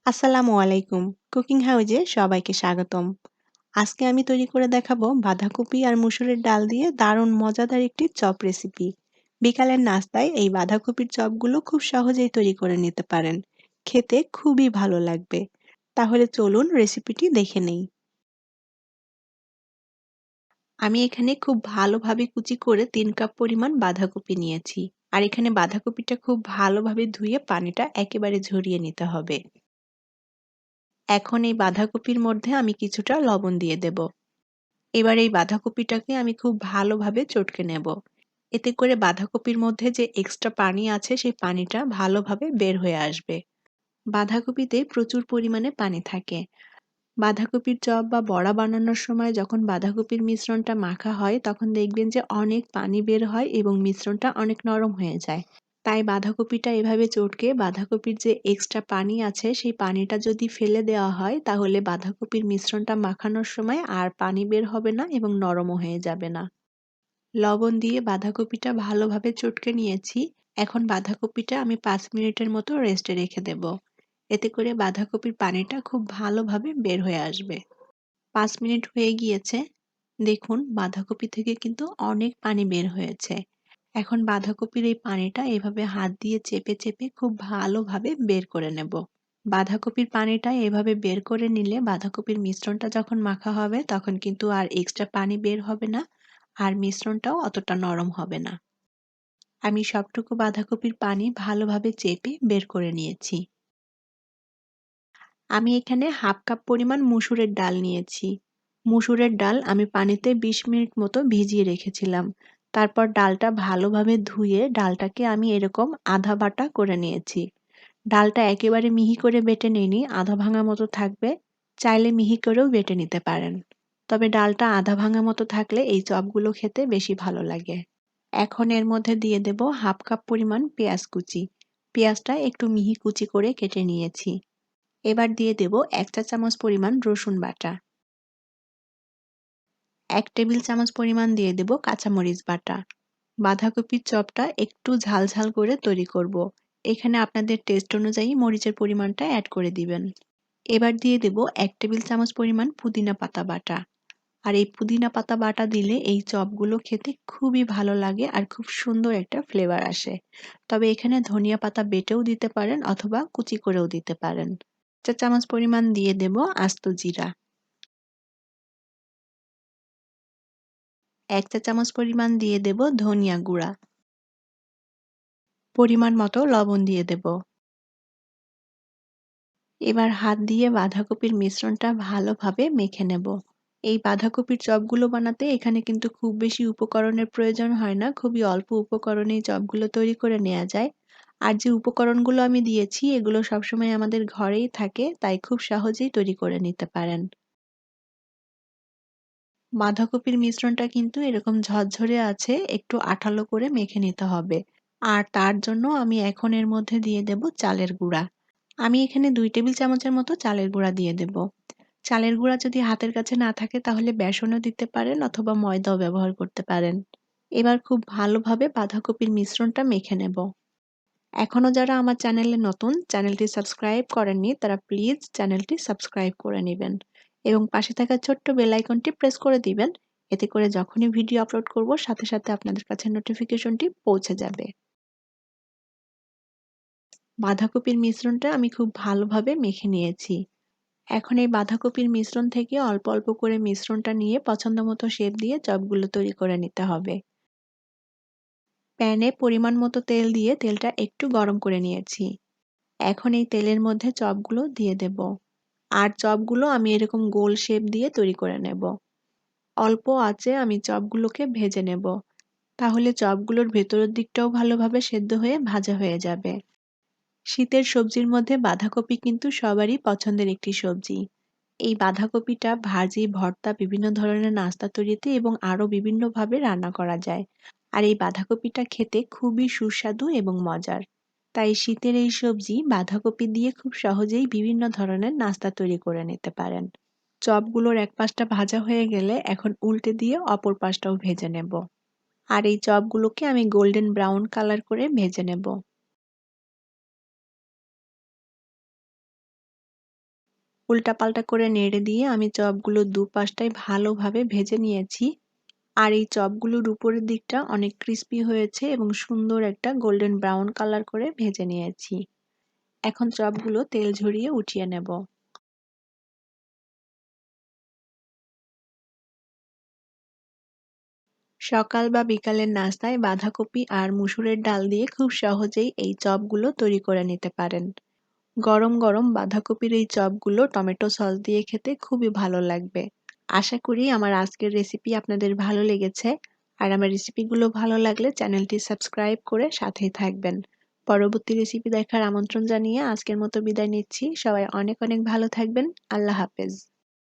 আসসালামুআলাইকুম cooking হাউজে সবাইকে স্বাগতম। আজকে আমি তৈরি করে দেখাবো বাঁধাকপি আর মসুরের ডাল দিয়ে দারুণ মজাদার একটি চপ রেসিপি। বিকালের নাস্তায় এই বাঁধাকপির চপগুলো খুব সহজেই তৈরি করে নিতে পারেন। খেতে খুবই ভালো লাগবে। তাহলে চলুন রেসিপিটি দেখে নেই। আমি এখানে খুব ভালোভাবে কুচি করে 3 কাপ পরিমাণ বাঁধাকপি নিয়েছি। আর এখানে বাঁধাকপিটা খুব ভালোভাবে ধুয়ে পানিটা একেবারে ঝরিয়ে নিতে হবে। এখন এই বাঁধাকপির মধ্যে আমি কিছুটা লবণ দিয়ে দেব। এবার এই বাঁধাকপিটাকে আমি খুব ভালোভাবে চটকে নেব। এতে করে বাঁধাকপির মধ্যে যে এক্সট্রা পানি আছে সেই পানিটা ভালোভাবে বের হয়ে আসবে। বাঁধাকপিতে প্রচুর পরিমাণে পানি থাকে। বাঁধাকপির চপ বা বড়া বানানোর সময় যখন বাঁধাকপির মিশ্রণটা মাখা হয় তখন দেখবেন যে অনেক পানি বের হয় এবং মিশ্রণটা অনেক নরম হয়ে যায়। তাই বাঁধাকপিটা এভাবে চটকে বাঁধাকপির যে এক্সট্রা পানি আছে সেই পানিটা যদি ফেলে দেওয়া হয় তাহলে বাঁধাকপির মিশ্রণটা মাখানোর সময় আর পানি বের হবে না এবং নরমও হয়ে যাবে না। লবণ দিয়ে বাঁধাকপিটা ভালোভাবে চটকে নিয়েছি। এখন বাঁধাকপিটা আমি 5 মিনিটের মতো রেস্টে রেখে দেব। এতে করে বাঁধাকপির পানিটা খুব ভালোভাবে বের হয়ে আসবে। 5 মিনিট হয়ে গিয়েছে। দেখুন বাঁধাকপি থেকে কিন্তু অনেক পানি বের হয়েছে। এখন বাঁধাকপির এই পানিটা এভাবে হাত দিয়ে চেপে চেপে খুব ভালোভাবে বের করে নেব। বাঁধাকপির পানিটা এভাবে বের করে নিলে বাঁধাকপির মিশ্রণটা যখন মাখা হবে তখন কিন্তু আর এক্সট্রা পানি বের হবে না, আর মিশ্রণটাও অতটা নরম হবে না। আমি সবটুকু বাঁধাকপির পানি ভালোভাবে চেপে বের করে নিয়েছি। আমি এখানে হাফ কাপ পরিমাণ মসুরের ডাল নিয়েছি। মসুরের ডাল আমি পানিতে 20 মিনিট মতো ভিজিয়ে রেখেছিলাম। তারপর ডালটা ভালোভাবে ধুয়ে ডালটাকে আমি এরকম আধা বাটা করে নিয়েছি। ডালটা একেবারে মিহি করে বেটে নিইনি, আধা ভাঙা মতো থাকবে। চাইলে মিহি করেও বেটে নিতে পারেন। তবে ডালটা আধা ভাঙা মতো থাকলে এই চপগুলো খেতে বেশি ভালো লাগে। এখন এর মধ্যে দিয়ে দেব হাফ কাপ পরিমাণ পেঁয়াজ কুচি। পেঁয়াজটা একটু মিহি কুচি করে কেটে নিয়েছি। এবার দিয়ে দেব 1 চা চামচ পরিমাণ রসুন বাটা। 1 টেবিল চামচ পরিমাণ দিয়ে দেব কাঁচামরিচ বাটা। বাঁধাকপির চপটা একটু ঝাল ঝাল করে তৈরি করব। এখানে আপনাদের টেস্ট অনুযায়ী মরিচের পরিমাণটা অ্যাড করে দিবেন। এবার দিয়ে দেব 1 টেবিল চামচ পরিমাণ পুদিনা পাতা বাটা। আর এই পুদিনা পাতা বাটা দিলে এই চপগুলো খেতে খুবই ভালো লাগে আর খুব সুন্দর একটা ফ্লেভার আসে। তবে এখানে ধনিয়া পাতা বেটেও দিতে পারেন অথবা কুচি করেও দিতে পারেন। 1 চা চামচ পরিমাণ দিয়ে দেব আস্ত জিরা। 1 চা চামচ পরিমাণ দিয়ে দেব ধনিয়া গুঁড়া। পরিমাণ মতো লবণ দিয়ে দেব। এবার হাত দিয়ে বাঁধাকপির মিশ্রণটা ভালোভাবে মেখে নেব। এই বাঁধাকপির চপগুলো বানাতে এখানে কিন্তু খুব বেশি উপকরণের প্রয়োজন হয় না, খুবই অল্প উপকরণেই চপগুলো তৈরি করে নেওয়া যায়। আর যে উপকরণগুলো আমি দিয়েছি এগুলো সবসময় আমাদের ঘরেই থাকে, তাই খুব সহজেই তৈরি করে নিতে পারেন। বাঁধাকপির মিশ্রণটা কিন্তু এরকম ঝরঝরে আছে, একটু আঠালো করে মেখে নিতে হবে। আর তার জন্য আমি এখন এর মধ্যে দিয়ে দেব চালের গুঁড়া। আমি এখানে 2 টেবিল চামচের মতো চালের গুঁড়া দিয়ে দেব। চালের গুঁড়া যদি হাতের কাছে না থাকে তাহলে বেসনও দিতে পারেন অথবা ময়দাও ব্যবহার করতে পারেন। এবার খুব ভালোভাবে বাঁধাকপির মিশ্রণটা মেখে নেব। এখনো যারা আমার চ্যানেলে নতুন, চ্যানেলটি সাবস্ক্রাইব করেননি তারা প্লিজ চ্যানেলটি সাবস্ক্রাইব করে নেবেন এবং পাশে থাকা ছোট্ট বেল আইকনটি প্রেস করে দিবেন। এতে করে যখনই ভিডিও আপলোড করব সাথে সাথে আপনাদের কাছে নোটিফিকেশনটি পৌঁছে যাবে। বাঁধাকপির মিশ্রণটা আমি খুব ভালোভাবে মেখে নিয়েছি। এখন এই বাঁধাকপির মিশ্রণ থেকে অল্প অল্প করে মিশ্রণটা নিয়ে পছন্দমতো শেপ দিয়ে চপগুলো তৈরি করে নিতে হবে। প্যানে পরিমাণ মতো তেল দিয়ে তেলটা একটু গরম করে নিয়েছি। এখন এই তেলের মধ্যে চপগুলো দিয়ে দেব। আর চপগুলো আমি এরকম গোল শেপ দিয়ে তৈরি করে নেব। অল্প আঁচে আমি চপগুলোকে ভেজে নেব। তাহলে চপগুলোর ভেতরের দিকটাও ভালোভাবে সেদ্ধ হয়ে ভাজা হয়ে যাবে। শীতের সবজির মধ্যে বাঁধাকপি কিন্তু সবারই পছন্দের একটি সবজি। এই বাঁধাকপিটা ভাজি, ভর্তা, বিভিন্ন ধরনের নাস্তা তৈরিতে এবং আরো বিভিন্নভাবে রান্না করা যায়। আর এই বাঁধাকপিটা খেতে খুবই সুস্বাদু এবং মজার। তাই শীতের এই সবজি বাঁধাকপি দিয়ে খুব সহজেই বিভিন্ন ধরনের নাস্তা তৈরি করে নিতে পারেন। চপগুলোর এক পাশটা ভাজা হয়ে গেলে এখন উল্টে দিয়ে অপর পাশটাও ভেজে নেব। আর এই চপগুলোকে আমি গোল্ডেন ব্রাউন কালার করে ভেজে নেব। উল্টাপাল্টা করে নেড়ে দিয়ে আমি চপগুলো দুপাশটাই ভালোভাবে ভেজে নিয়েছি। আর এই চপগুলোর উপরের দিকটা অনেক ক্রিস্পি হয়েছে এবং সুন্দর একটা গোল্ডেন ব্রাউন কালার করে ভেজে নিয়েছি। এখন চপগুলো তেল ঝরিয়ে উঠিয়ে নেব। সকাল বা বিকালের নাস্তায় বাঁধাকপি আর মসুরের ডাল দিয়ে খুব সহজেই এই চপগুলো তৈরি করে নিতে পারেন। গরম গরম বাঁধাকপির এই চপগুলো টমেটো সস দিয়ে খেতে খুবই ভালো লাগবে। আশা করি আমার আজকের রেসিপি আপনাদের ভালো লেগেছে। আর আমার রেসিপিগুলো ভালো লাগলে চ্যানেলটি সাবস্ক্রাইব করে সাথেই থাকবেন। পরবর্তী রেসিপি দেখার আমন্ত্রণ জানিয়ে আজকের মতো বিদায় নিচ্ছি। সবাই অনেক অনেক ভালো থাকবেন। আল্লাহ হাফেজ।